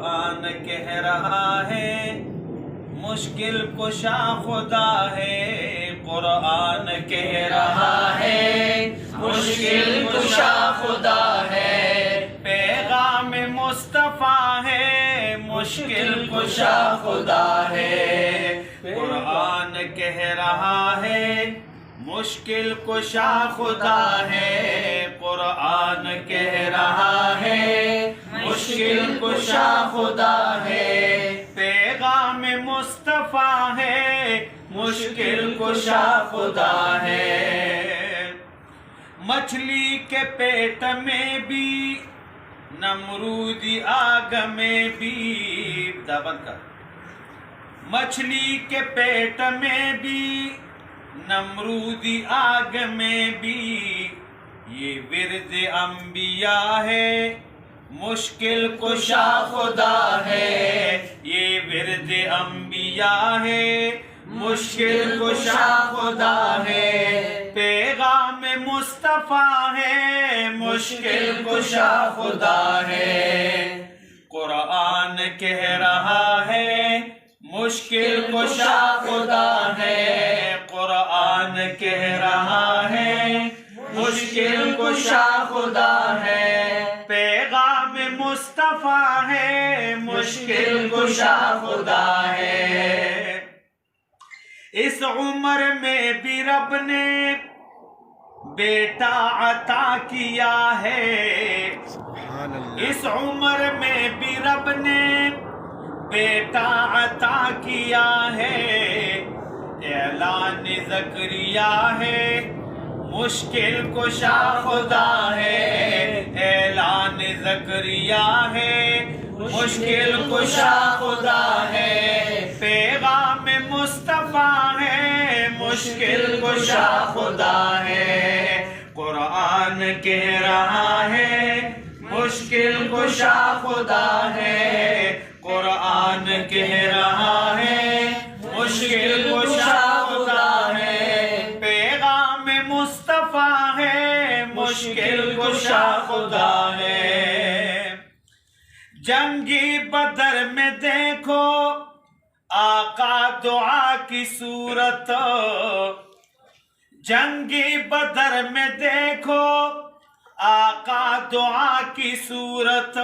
قرآن کہہ رہا ہے مشکل کشا خدا ہے، قرآن کہہ رہا ہے مشکل کشا خدا ہے، پیغام مصطفیٰ ہے مشکل کشا خدا ہے، قرآن کہہ رہا ہے مشکل کشا خدا ہے، قرآن کہہ رہا ہے مشکل کشا خدا ہے، پیغام مصطفیٰ ہے مشکل کشا خدا ہے، مچھلی کے پیٹ میں بھی نمرودی آگ میں بھی، بند کر، مچھلی کے پیٹ میں بھی نمرودی آگ میں بھی، یہ ورد انبیاء ہے مشکل کشا خدا ہے، یہ ورد انبیاء ہے مشکل کشا خدا ہے، پیغام مصطفیٰ ہے مشکل کشا خدا ہے، قرآن کہہ رہا ہے مشکل کشا خدا ہے، قرآن کہہ رہا ہے مشکل کشا خدا ہے، پیغام مصطفیٰ ہے مشکل کشا خدا ہے، اس عمر میں بھی رب نے بیٹا عطا کیا ہے، اس عمر میں بھی رب نے بیٹا عطا کیا ہے، اعلان زکریا ہے مشکل کشا خدا ہے، اعلان زکریا ہے مشکل کشا خدا ہے، پیغام مصطفیٰ ہے مشکل کشا خدا ہے، قرآن کہہ رہا ہے مشکل کشا خدا ہے، قرآن کہہ رہا ہے مشکل کشا خدا ہے، پیغام مصطفیٰ ہے مشکل کشا خدا ہے، جنگی بدر میں دیکھو آقا دعا کی صورت، جنگی بدر میں دیکھو آقا دعا کی صورت،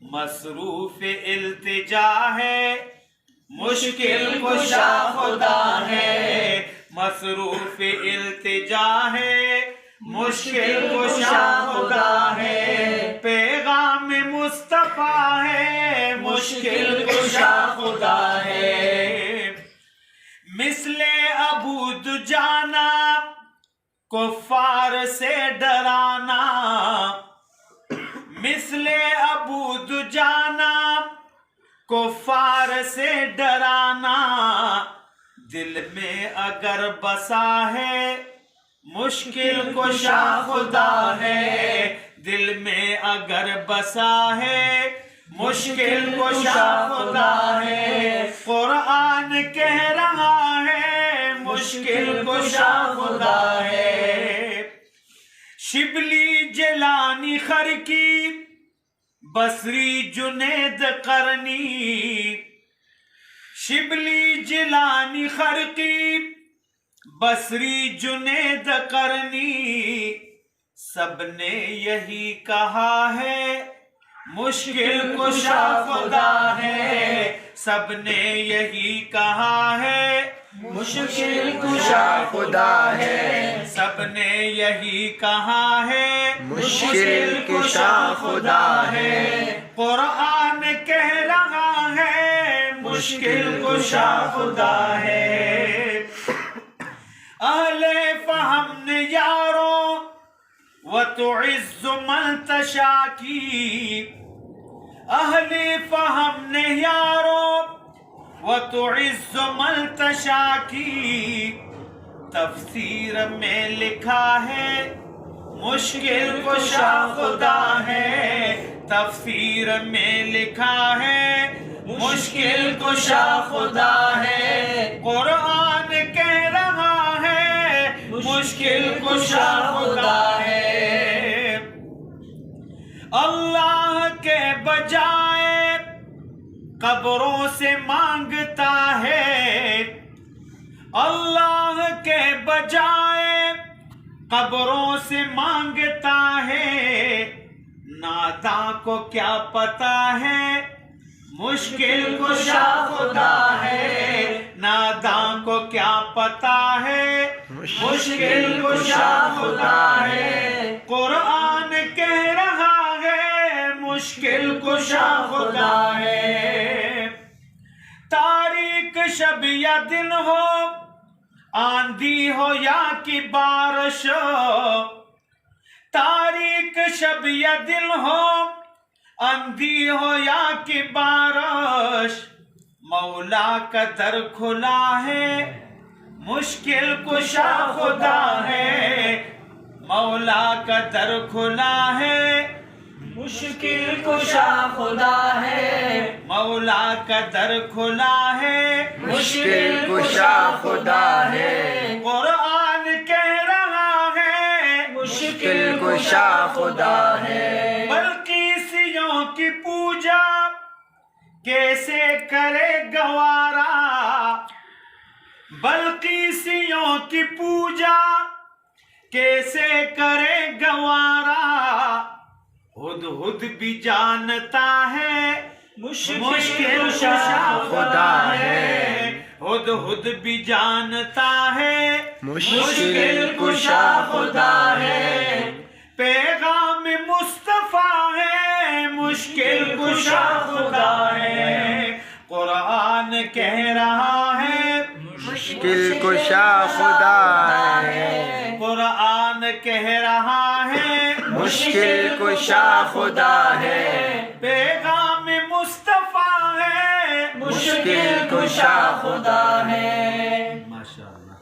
مصروف التجا ہے مشکل کشا خدا ہے، مصروف التجا ہے مشکل کشا خدا ہے، پیغام مصطفیٰ ہے مشکل کشا خدا ہے، مثل ابو دجانہ کفار سے ڈرانا، مثل ابو دجانہ کفار سے ڈرانا، دل میں اگر بسا ہے مشکل کشا خدا ہے، دل میں اگر بسا ہے مشکل کشا خدا ہے، قرآن کہہ رہا ہے مشکل کشا خدا ہے، شبلی جیلانی خرقی بصری جنید قرنی، شبلی جیلانی خرقی بصری جنید قرنی، سب نے یہی کہا ہے مشکل کشا خدا ہے، سب نے یہی کہا ہے مشکل کشا خدا ہے، سب نے یہی کہا ہے مشکل کشا خدا ہے، قرآن کہہ رہا ہے مشکل کشا خدا ہے، اہل فہم نے یاروں وتعز من تشاء کی، اہل فہم نے یاروں وتعز من تشاء کی، تفسیر میں لکھا ہے مشکل کشا خدا ہے، تفسیر میں لکھا ہے مشکل کشا خدا ہے، قرآن کہہ رہا ہے مشکل کشا خدا ہے، اللہ کے بجائے قبروں سے مانگتا ہے، اللہ کے بجائے قبروں سے مانگتا ہے، ناداں کو کیا پتا ہے مشکل کشا خدا ہے، ناداں کو کیا پتا ہے مشکل کشا خدا ہے، قرآن کہہ رہا ہے مشکل کشا خدا ہے، تاریک شب یا دن ہو، آندھی ہو یا کی بارش، تاریک شب یا دن ہو، آندھی ہو یا کی بارش، مولا کا در کھلا ہے مشکل کشا خدا ہے، مولا کا در کھلا ہے مشکل کشا خدا ہے، مولا کا در کھلا ہے مشکل کشا خدا ہے، قرآن کہہ رہا ہے مشکل کشا خدا ہے، بلقیسیوں کی پوجا کیسے کرے گوارا، بلقیسیوں کی پوجا کیسے کرے گوارا، ہدہد بھی جانتا ہے مشکل کشا خدا ہے، ہدہد بھی جانتا ہے مشکل کشا خدا ہے، پیغام مصطفیٰ ہے مشکل کشا خدا ہے، قرآن کہہ رہا ہے مشکل کشا خدا ہے، قرآن کہہ رہا ہے مشکل کشا خدا ہے، پیغام مصطفیٰ ہے مشکل کشا خدا ہے۔ ماشاءاللہ۔